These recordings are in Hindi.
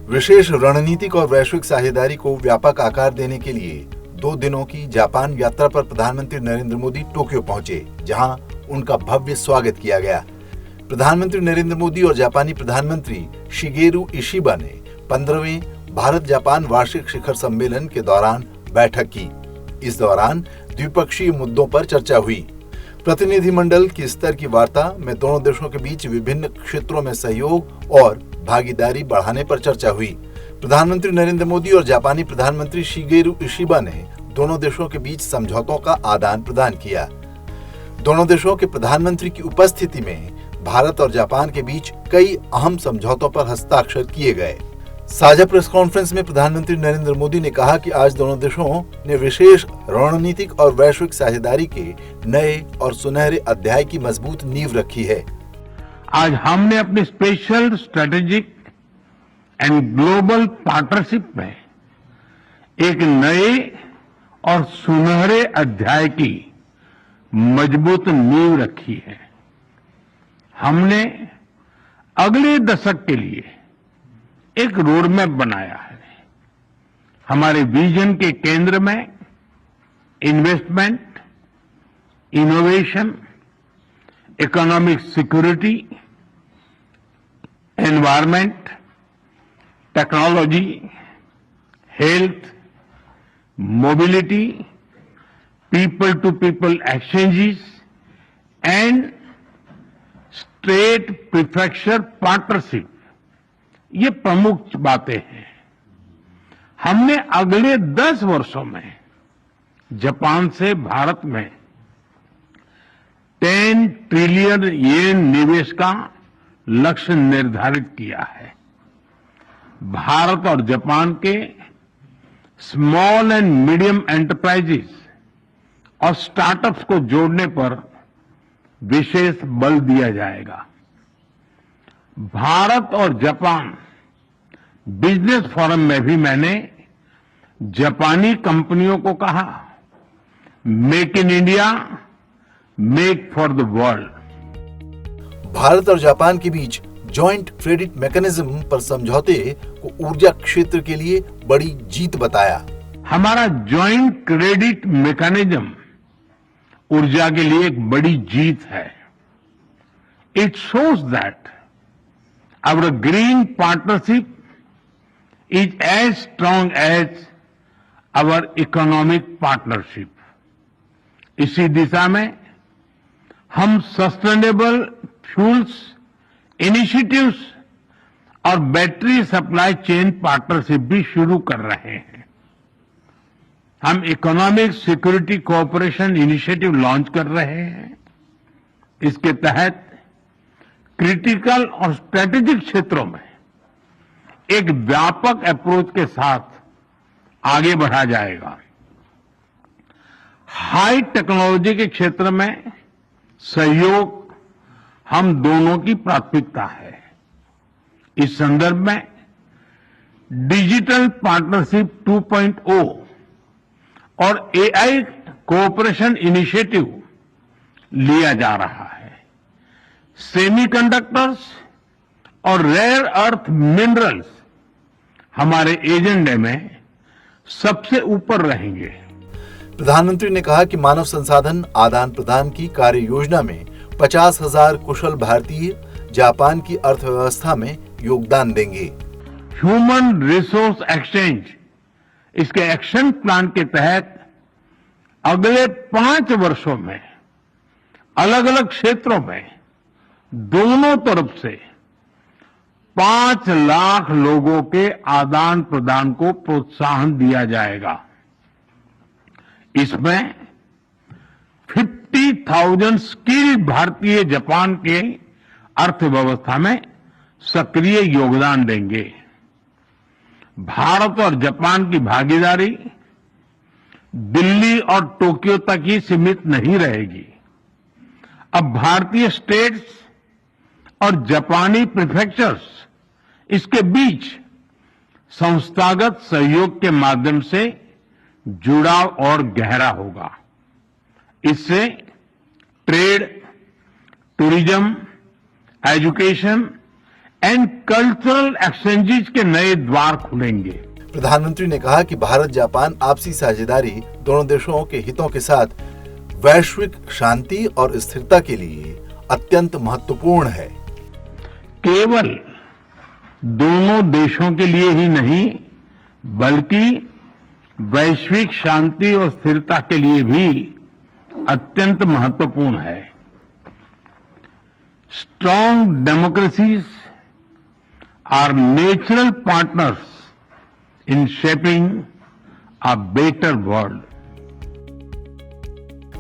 विशेष रणनीतिक और वैश्विक साझेदारी को व्यापक आकार देने के लिए 2 दिनों की जापान यात्रा पर प्रधानमंत्री नरेंद्र मोदी टोक्यो पहुंचे, जहां उनका भव्य स्वागत किया गया। प्रधानमंत्री नरेंद्र मोदी और जापानी प्रधानमंत्री शिगेरू इशिबा ने 15वें भारत जापान वार्षिक शिखर सम्मेलन के दौरान बैठक की। इस दौरान द्विपक्षीय मुद्दों पर चर्चा हुई। प्रतिनिधिमंडल की स्तर की वार्ता में दोनों देशों के बीच विभिन्न क्षेत्रों में सहयोग और भागीदारी बढ़ाने पर चर्चा हुई। प्रधानमंत्री नरेंद्र मोदी और जापानी प्रधानमंत्री शिगेरू इशिबा ने दोनों देशों के बीच समझौतों का आदान प्रदान किया। दोनों देशों के प्रधानमंत्री की उपस्थिति में भारत और जापान के बीच कई अहम समझौतों पर हस्ताक्षर किए गए। साझा प्रेस कॉन्फ्रेंस में प्रधानमंत्री नरेंद्र मोदी ने कहा कि आज दोनों देशों ने विशेष रणनीतिक और वैश्विक साझेदारी के नए और सुनहरे अध्याय की मजबूत नींव रखी है। आज हमने अपनी special strategic and global partnership में एक नए और सुनहरे अध्याय की मजबूत नींव रखी है। हमने अगले दशक के लिए एक रोड मैप बनाया है। हमारे विजन के केंद्र में investment, innovation, economic security, environment, technology, health, mobility, people to people exchanges and state prefecture partnership, ये प्रमुख बातें हैं। हमने अगले 10 वर्षों में जापान से भारत में 10 ट्रिलियन येन निवेश का लक्ष्य निर्धारित किया है। भारत और जापान के स्मॉल एंड मीडियम एंटरप्राइजेस और स्टार्टअप्स को जोड़ने पर विशेष बल दिया जाएगा। भारत और जापान बिजनेस फोरम में भी मैंने जापानी कंपनियों को कहा, make in India, make for the world. Bharat और जापान के बीच जॉइंट क्रेडिट मैकेनिज्म पर समझौते को ऊर्जा क्षेत्र के लिए बड़ी जीत बताया। हमारा जॉइंट क्रेडिट मैकेनिज्म ऊर्जा के लिए एक बड़ी जीत है। It shows that our green partnership is as strong as our economic partnership. इसी दिशा में हम सस्टेनेबल फ्यूल्स इनिशिएटिव्स और बैटरी सप्लाई चेन पार्टनरशिप भी शुरू कर रहे हैं। हम economic security cooperation initiative launch कर रहे हैं। इसके तहत क्रिटिकल और स्ट्रेटेजिक क्षेत्रों में एक व्यापक अप्रोच के साथ आगे बढ़ा जाएगा। हाई टेक्नोलॉजी के क्षेत्र में सहयोग हम दोनों की प्राथमिकता है। इस संदर्भ में डिजिटल पार्टनरशिप 2.0 और एआई कोऑपरेशन इनिशिएटिव लिया जा रहा है। सेमीकंडक्टर्स और रेयर अर्थ मिनरल्स हमारे एजेंडे में सबसे ऊपर रहेंगे। प्रधानमंत्री ने कहा कि मानव संसाधन आदान प्रदान की कार्य योजना में 50,000 कुशल भारतीय जापान की अर्थव्यवस्था में योगदान देंगे। ह्यूमन रिसोर्स एक्सचेंज, इसके एक्शन प्लान के तहत अगले 5 वर्षों में अलग अलग क्षेत्रों में दोनों तरफ से 5 लाख लोगों के आदान प्रदान को प्रोत्साहन दिया जाएगा। इसमें 50,000 स्किल्ड भारतीय जापान के अर्थव्यवस्था में सक्रिय योगदान देंगे। भारत और जापान की भागीदारी दिल्ली और टोक्यो तक ही सीमित नहीं रहेगी। अब भारतीय स्टेट्स और जापानी प्रीफेक्चर्स, इसके बीच संस्थागत सहयोग के माध्यम से जुड़ाव और गहरा होगा। इससे trade, tourism, education and cultural exchanges के नए द्वार खुलेंगे। प्रधानमंत्री ने कहा कि भारत जापान आपसी साझेदारी दोनों देशों के हितों के साथ वैश्विक शांति और स्थिरता के लिए अत्यंत महत्वपूर्ण है। केवल दोनों देशों के लिए ही नहीं बल्कि वैश्विक शांति और स्थिरता के लिए भी अत्यंत महत्वपूर्ण है। Strong democracies are natural partners in shaping a better world.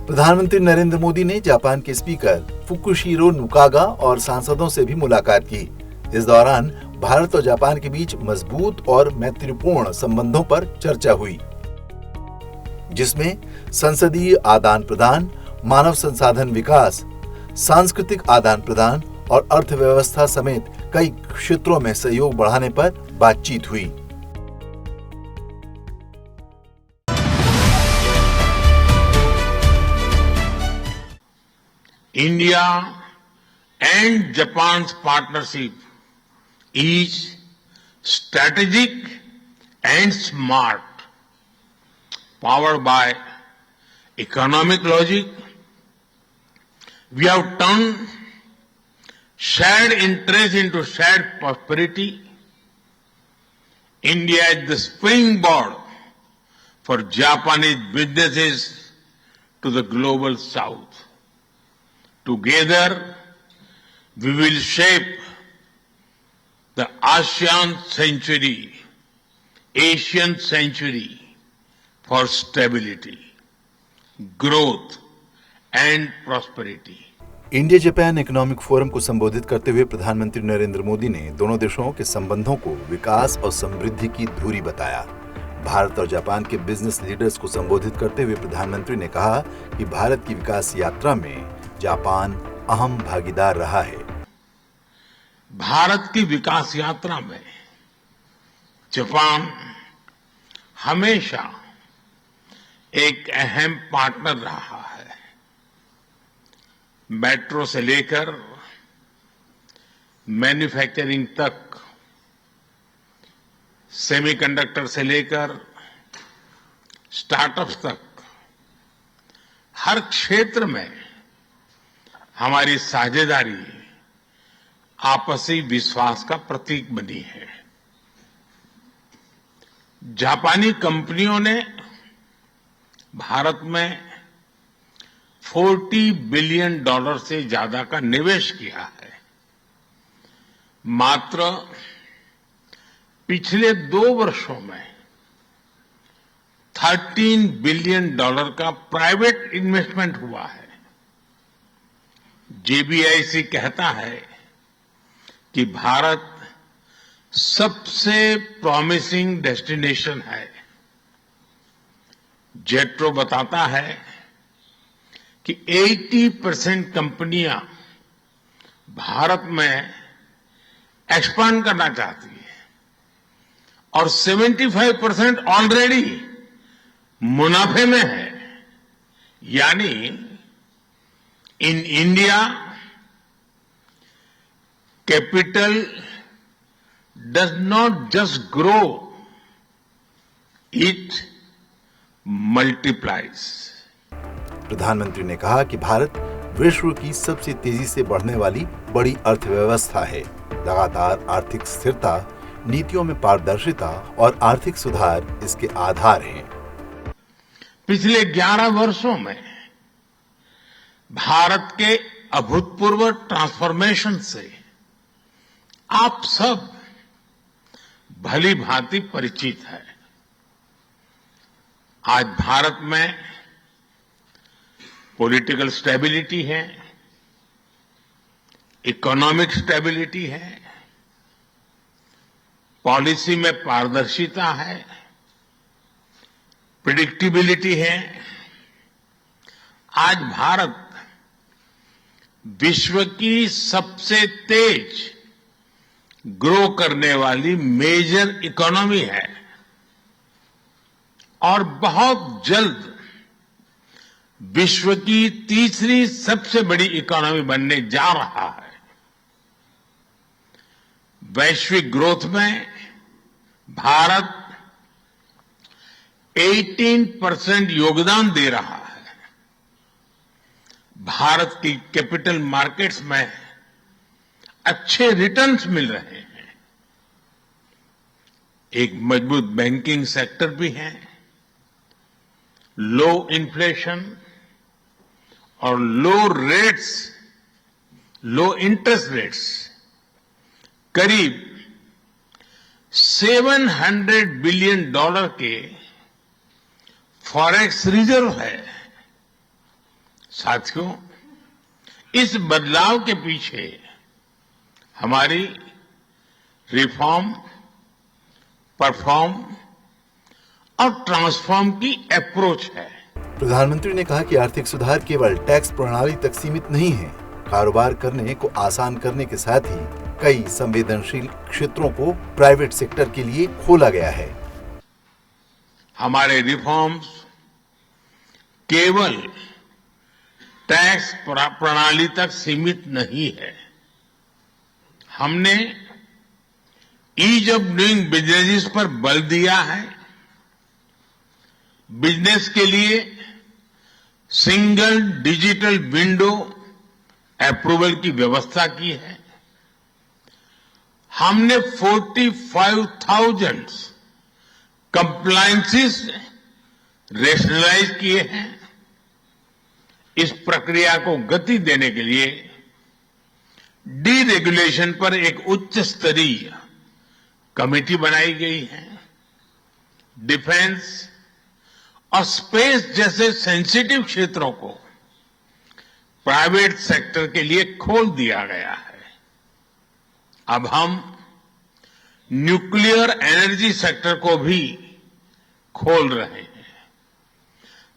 प्रधानमंत्री नरेंद्र मोदी ने जापान के स्पीकर फुकुशिरो नुकागा और सांसदों से भी मुलाकात की। इस दौरान भारत और जापान के बीच मजबूत और मैत्रीपूर्ण संबंधों पर चर्चा हुई, जिसमें संसदीय आदान प्रदान, मानव संसाधन विकास, सांस्कृतिक आदान प्रदान और अर्थव्यवस्था समेत कई क्षेत्रों में सहयोग बढ़ाने पर बातचीत हुई। India and Japan's partnership is strategic and smart, powered by economic logic. We have turned shared interest into shared prosperity. India is the springboard for Japanese businesses to the global south. Together, we will shape the ASEAN century, Asian century for stability, growth and prosperity. India Japan economic forum को संबोधित करते हुए प्रधानमंत्री नरेंद्र मोदी ने दोनों देशों के संबंधों को विकास और समृद्धि की धुरी बताया। भारत और जापान के बिजनेस लीडर्स को संबोधित करते हुए प्रधानमंत्री ने कहा कि भारत की विकास यात्रा में जापान अहम भागीदार रहा है। भारत की विकास यात्रा में जापान हमेशा एक अहम पार्टनर रहा है। मेट्रो से लेकर मैन्युफैक्चरिंग तक, सेमीकंडक्टर से लेकर स्टार्टअप्स तक, हर क्षेत्र में हमारी साझेदारी आपसी विश्वास का प्रतीक बनी है। जापानी कंपनियों ने भारत में $40 बिलियन से ज्यादा का निवेश किया है। मात्र पिछले 2 वर्षों में $13 बिलियन का प्राइवेट इन्वेस्टमेंट हुआ है। JBIC कहता है कि भारत सबसे प्रॉमिसिंग डेस्टिनेशन है। जेट्रो बताता है कि 80% कंपनियां भारत में एक्सपांड करना चाहती है और 75% ऑलरेडी मुनाफे में है। यानी in India capital does not just grow, it multiplies. प्रधानमंत्री ने कहा कि भारत विश्व की सबसे तेजी से बढ़ने वाली बड़ी अर्थव्यवस्था है। लगातार आर्थिक स्थिरता, नीतियों में पारदर्शिता और आर्थिक सुधार इसके आधार हैं। पिछले 11 वर्षों में भारत के अभूतपूर्व ट्रांसफॉर्मेशन से आप सब भली भांति परिचित है। आज भारत में पॉलिटिकल स्टेबिलिटी है, इकोनॉमिक स्टेबिलिटी है, पॉलिसी में पारदर्शिता है, प्रिडिक्टिबिलिटी है। आज भारत विश्व की सबसे तेज ग्रो करने वाली मेजर इकोनॉमी है और बहुत जल्द विश्व की तीसरी सबसे बड़ी इकोनॉमी बनने जा रहा है। वैश्विक ग्रोथ में भारत 18% योगदान दे रहा है। भारत की कैपिटल मार्केट्स में अच्छे रिटर्न्स मिल रहे हैं। एक मजबूत बैंकिंग सेक्टर भी है। लो इन्फ्लेशन और लो इंटरेस्ट रेट्स, करीब $700 बिलियन के फॉरेक्स रिजर्व है। साथियों, इस बदलाव के पीछे हमारी रिफॉर्म, परफॉर्म और ट्रांसफॉर्म की अप्रोच है। प्रधानमंत्री ने कहा कि आर्थिक सुधार केवल टैक्स प्रणाली तक सीमित नहीं है। कारोबार करने को आसान करने के साथ ही कई संवेदनशील क्षेत्रों को प्राइवेट सेक्टर के लिए खोला गया है। हमारे रिफॉर्म्स केवल टैक्स प्रणाली तक सीमित नहीं है। हमने ईज ऑफ डूइंग बिजनेस पर बल दिया है। बिजनेस के लिए सिंगल डिजिटल विंडो अप्रूवल की व्यवस्था की है। हमने 45,000 कंप्लायंसेस रेशनलाइज किए हैं। इस प्रक्रिया को गति देने के लिए डीरेगुलेशन पर एक उच्च स्तरीय कमेटी बनाई गई है। डिफेंस और स्पेस जैसे सेंसिटिव क्षेत्रों को प्राइवेट सेक्टर के लिए खोल दिया गया है। अब हम न्यूक्लियर एनर्जी सेक्टर को भी खोल रहे हैं।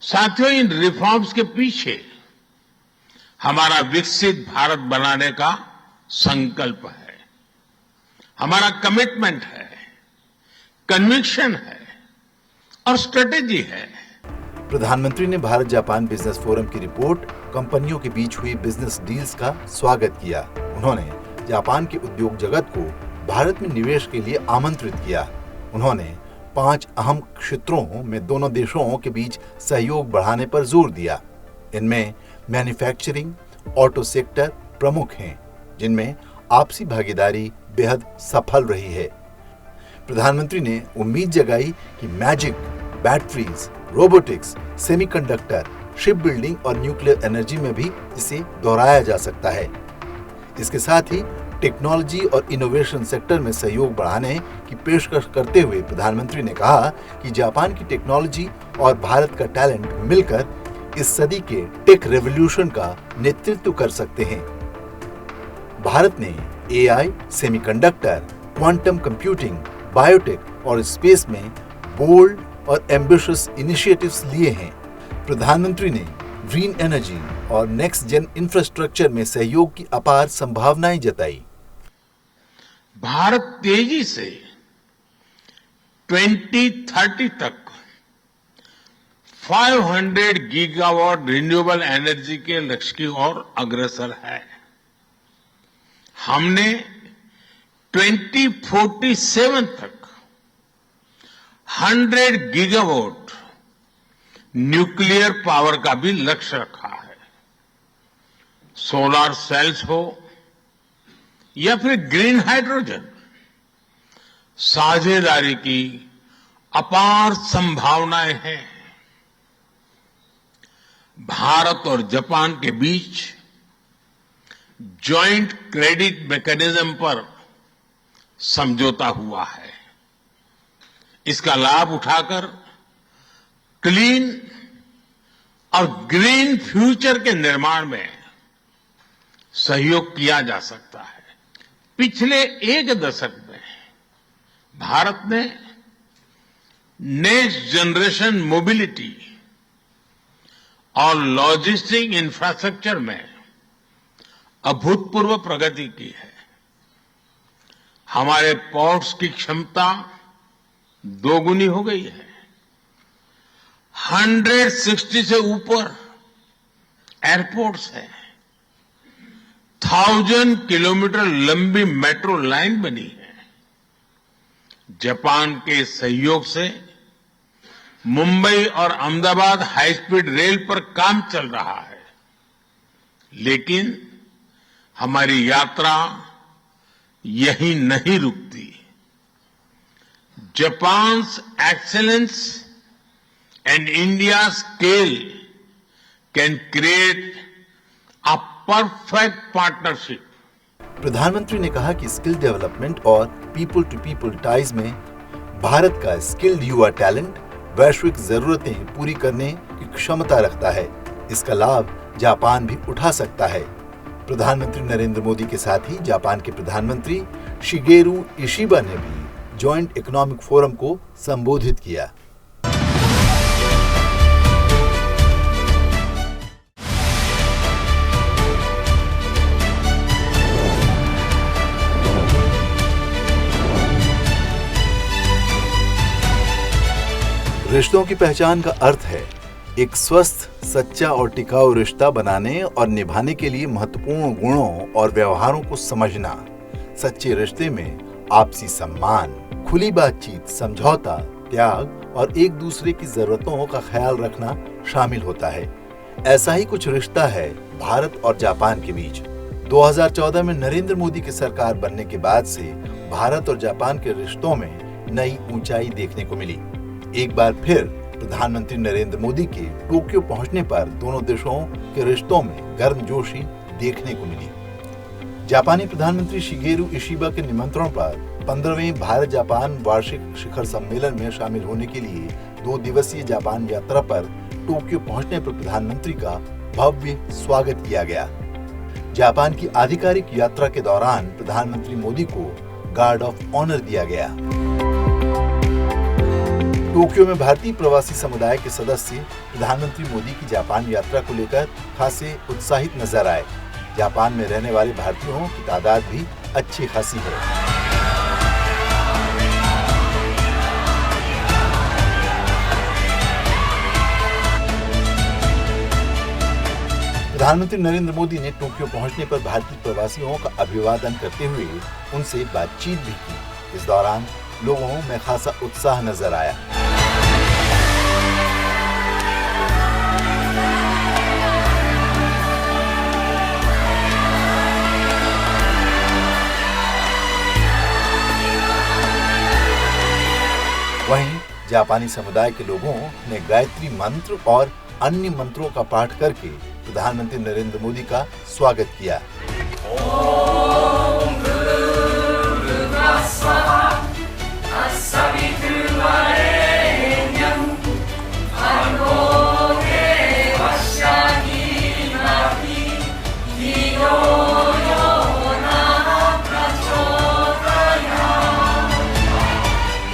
साथियों, इन रिफॉर्म्स के पीछे हमारा विकसित भारत बनाने का संकल्प है, हमारा कमिटमेंट है, कन्विक्शन है और स्ट्रेटेजी है। प्रधानमंत्री ने भारत जापान बिजनेस फोरम की रिपोर्ट कंपनियों के बीच हुई बिजनेस डील्स का स्वागत किया। उन्होंने जापान के उद्योग जगत को भारत में निवेश के लिए आमंत्रित किया। उन्होंने 5 अहम क्षेत्रों में दोनों देशों के बीच सहयोग बढ़ाने पर जोर दिया। इनमें मैन्युफैक्चरिंग, ऑटो सेक्टर प्रमुख हैं, जिनमें आपसी भागीदारी बेहद सफल रही है। प्रधानमंत्री ने उम्मीद जगाई कि magic, batteries, robotics, semiconductor, ship building और न्यूक्लियर एनर्जी में भी इसे दोहराया जा सकता है। इसके साथ ही टेक्नोलॉजी और इनोवेशन सेक्टर में सहयोग बढ़ाने की पेशकश करते हुए प्रधानमंत्री ने कहा कि जापान की टेक्नोलॉजी और भारत का टैलेंट मिलकर इस सदी के टेक रेवोल्यूशन का नेतृत्व कर सकते हैं। भारत ने AI, semiconductor, quantum computing, biotech और स्पेस में बोल्ड और एम्बिशियस इनिशिएटिव्स लिए हैं। प्रधानमंत्री ने ग्रीन एनर्जी और नेक्स्ट जेन इंफ्रास्ट्रक्चर में सहयोग की अपार संभावनाएं जताई। भारत तेजी से 2030 तक 500 गीगावाट रिन्यूएबल एनर्जी के लक्ष्य की ओर अग्रसर है। हमने 2047 तक 100 गीगावाट न्यूक्लियर पावर का भी लक्ष्य रखा है। सोलर सेल्स हो या फिर ग्रीन हाइड्रोजन, साझेदारी की अपार संभावनाएं हैं। भारत और जापान के बीच जॉइंट क्रेडिट मैकेनिज्म पर समझौता हुआ है। इसका लाभ उठाकर क्लीन और ग्रीन फ्यूचर के निर्माण में सहयोग किया जा सकता है। पिछले एक दशक में भारत ने नेक्स्ट जनरेशन मोबिलिटी और लॉजिस्टिक इंफ्रास्ट्रक्चर में अभूतपूर्व प्रगति की है। हमारे पोर्ट्स की क्षमता दोगुनी हो गई है। 160 से ऊपर एयरपोर्ट्स हैं। 1000 किलोमीटर लंबी मेट्रो लाइन बनी है। जापान के सहयोग से मुंबई और अहमदाबाद हाई स्पीड रेल पर काम चल रहा है, लेकिन हमारी यात्रा यहीं नहीं रुकती। Japan's excellence and India's scale can create a perfect partnership. प्रधानमंत्री ने कहा कि स्किल डेवलपमेंट और पीपल टू पीपल टाइज में भारत का स्किल्ड युवा टैलेंट वैश्विक जरूरतें पूरी करने की क्षमता रखता है। इसका लाभ जापान भी उठा सकता है। प्रधानमंत्री नरेंद्र मोदी के साथ ही जापान के प्रधानमंत्री शिगेरू इशिबा ने भी जॉइंट इकोनॉमिक फोरम को संबोधित किया। रिश्तों की पहचान का अर्थ है एक स्वस्थ, सच्चा और टिकाऊ रिश्ता बनाने और निभाने के लिए महत्वपूर्ण गुणों और व्यवहारों को समझना। सच्चे रिश्ते में आपसी सम्मान, खुली बातचीत, समझौता, त्याग और एक दूसरे की जरूरतों का ख्याल रखना शामिल होता है। ऐसा ही कुछ रिश्ता है भारत और जापान के बीच। 2014 में नरेंद्र मोदी की सरकार बनने के बाद से भारत और जापान के रिश्तों में नई ऊंचाई देखने को मिली। एक बार फिर प्रधानमंत्री नरेंद्र मोदी के टोक्यो पहुंचने पर दोनों देशों के रिश्तों में गर्मजोशी देखने को मिली। जापानी प्रधानमंत्री शिगेरू इशिबा के निमंत्रण पर 15वें भारत जापान वार्षिक शिखर सम्मेलन में शामिल होने के लिए 2 दिवसीय जापान यात्रा पर टोक्यो पहुंचने पर प्रधानमंत्री का भव्य स्वागत किया गया। जापान की आधिकारिक यात्रा के दौरान प्रधानमंत्री मोदी को गार्ड ऑफ ऑनर दिया गया। टोक्यो में भारतीय प्रवासी समुदाय के सदस्य प्रधानमंत्री मोदी की जापान यात्रा को लेकर खासे उत्साहित नजर आए। जापान में रहने वाले भारतीयों की तादाद भी अच्छी खासी है। प्रधानमंत्री नरेंद्र मोदी ने टोक्यो पहुंचने पर भारतीय प्रवासियों का अभिवादन करते हुए उनसे बातचीत भी की। इस दौरान लोगों में खासा उत्साह नजर आया। वहीं जापानी समुदाय के लोगों ने गायत्री मंत्र और अन्य मंत्रों का पाठ करके प्रधानमंत्री नरेंद्र मोदी का स्वागत किया।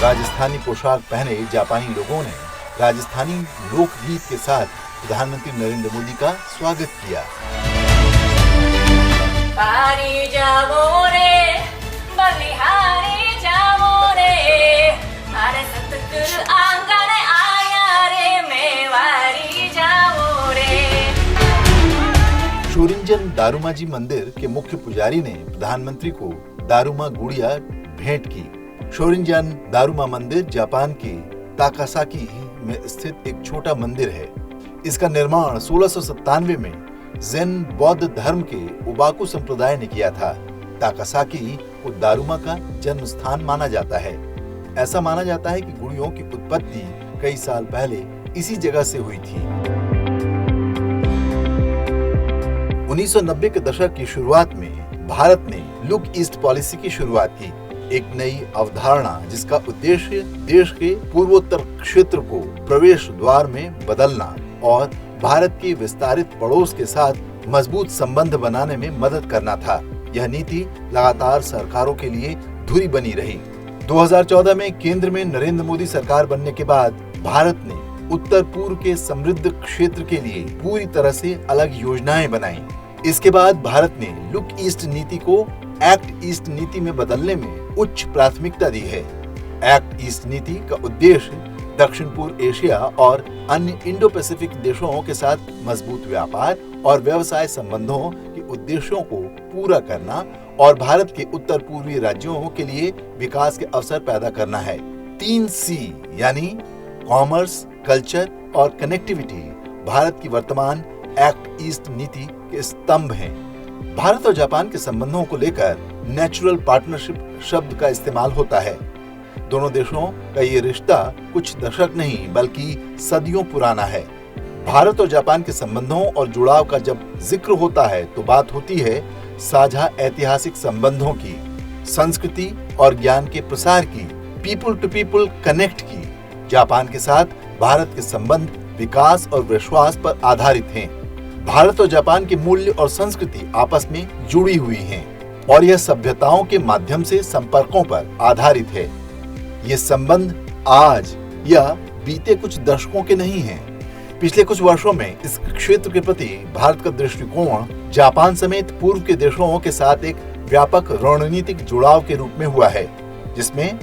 राजस्थानी पोशाक पहने जापानी लोगों ने राजस्थानी लोकगीत के साथ प्रधानमंत्री नरेंद्र मोदी का स्वागत किया। पारी जाओ रे, बलिहारी जाओ रे, अरे सतगुरु आंगन आया रे, मेवारी जाओ रे। शोरिंजन दारुमाजी मंदिर के मुख्य पुजारी ने प्रधानमंत्री को दारुमा गुड़िया भेंट की। शोरिंजन दारुमा मंदिर जापान के ताकासाकी में स्थित एक छोटा मंदिर है। इसका निर्माण 1697 में ज़ेन बौद्ध धर्म के ओबाकू संप्रदाय ने किया था। ताकासाकी को दारुमा का जन्म स्थान माना जाता है। ऐसा माना जाता है कि गुड़ियों की उत्पत्ति कई साल पहले इसी जगह से हुई थी। 1990 के दशक की शुरुआत में भारत ने लुक ईस्ट पॉलिसी की शुरुआत की, एक नई अवधारणा जिसका उद्देश्य देश के पूर्वोत्तर क्षेत्र को प्रवेश द्वार में बदलना और भारत के विस्तारित पड़ोस के साथ मजबूत संबंध बनाने में मदद करना था। यह नीति लगातार सरकारों के लिए धुरी बनी रही। 2014 में केंद्र में नरेंद्र मोदी सरकार बनने के बाद भारत ने उत्तर पूर्व के समृद्ध क्षेत्र के लिए पूरी तरह से अलग योजनाएं बनाई। इसके बाद भारत ने लुक ईस्ट नीति को एक्ट ईस्ट नीति में बदलने में उच्च प्राथमिकता दी है। एक्ट ईस्ट नीति का उद्देश्य दक्षिण पूर्व एशिया और अन्य इंडो पैसिफिक देशों के साथ मजबूत व्यापार और व्यवसाय संबंधों के उद्देश्यों को पूरा करना और भारत के उत्तर पूर्वी राज्यों के लिए विकास के अवसर पैदा करना है। 3C यानी कॉमर्स, कल्चर और कनेक्टिविटी भारत की वर्तमान एक्ट ईस्ट नीति के स्तंभ हैं। भारत और जापान के संबंधों को लेकर नेचुरल पार्टनरशिप शब्द का इस्तेमाल होता है। दोनों देशों का ये रिश्ता कुछ दशक नहीं बल्कि सदियों पुराना है। भारत और जापान के संबंधों और जुड़ाव का जब जिक्र होता है तो बात होती है साझा ऐतिहासिक संबंधों की, संस्कृति और ज्ञान के प्रसार की, पीपल टू पीपल कनेक्ट की। जापान के साथ भारत के संबंध विकास और विश्वास पर आधारित हैं। भारत और जापान के मूल्य और संस्कृति आपस में जुड़ी हुई हैं और यह सभ्यताओं के माध्यम से संपर्कों पर आधारित है। ये संबंध आज या बीते कुछ दशकों के नहीं हैं। पिछले कुछ वर्षों में इस क्षेत्र के प्रति भारत का दृष्टिकोण जापान समेत पूर्व के देशों के साथ एक व्यापक रणनीतिक जुड़ाव के रूप में हुआ है, जिसमें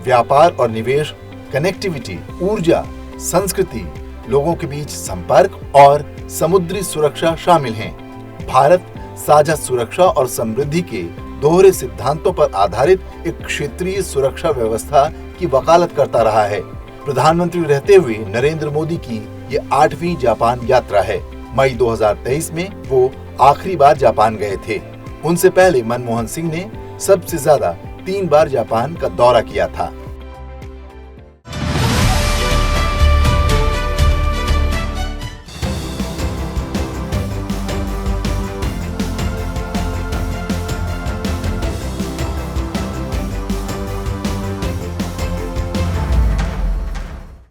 व्यापार और निवेश, कनेक्टिविटी, ऊर्जा, संस्कृति, लोगों के बीच संपर्क और समुद्री सुरक्षा शामिल हैं। भारत साझा सुरक्षा और समृद्धि के दोहरे सिद्धांतों पर आधारित एक क्षेत्रीय सुरक्षा व्यवस्था की वकालत करता रहा है। प्रधानमंत्री रहते हुए नरेंद्र मोदी की ये 8वीं जापान यात्रा है। मई 2023 में वो आखिरी बार जापान गए थे। उनसे पहले मनमोहन सिंह ने सबसे ज्यादा 3 बार जापान का दौरा किया था।